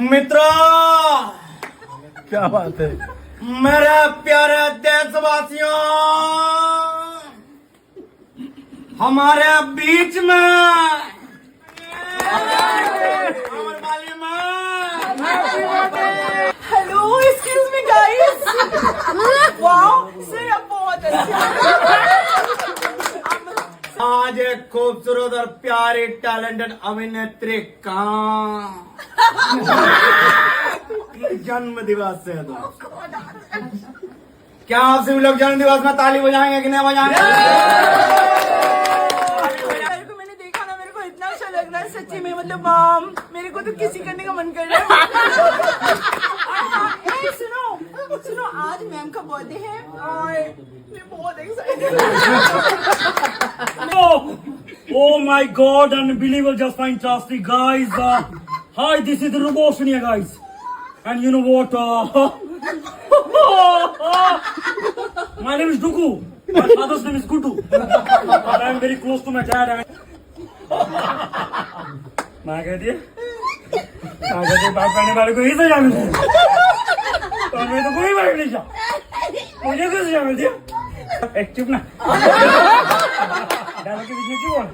मित्रों, क्या बात है। मेरे प्यारे देशवासियों, हमारे बीच में hello, excuse me guys. Wow, sir आप बहुत अच्छे। आज एक खूबसूरत और प्यारी टैलेंटेड अभिनेत्री का जन्म दिवस है। क्या आप सभी लोग जन्म दिवस में ताली बजाएंगे कि नहीं बजाएंगे? को मैंने देखा ना, मेरे को इतना अच्छा लग रहा है सच्ची में। मतलब मेरे को तो किसी करने का मन कर रहा है। सुनो सुनो, आज मैम का बर्थडे है और मैं बहुत excited. Oh my god, unbelievable, just fantastic, guys. Hi, this is Ruboshnia, guys. And you know what? My name is Dugu. My father's name is Gudu. And I am very close to my dad. मैं कहती है बाप करने वाले को ही सजा मिले, तो मैं तो कोई बात नहीं जा, मुझे कैसे सजा मिलती है? एक चुप ना, डालो के बीच में क्यों बोल?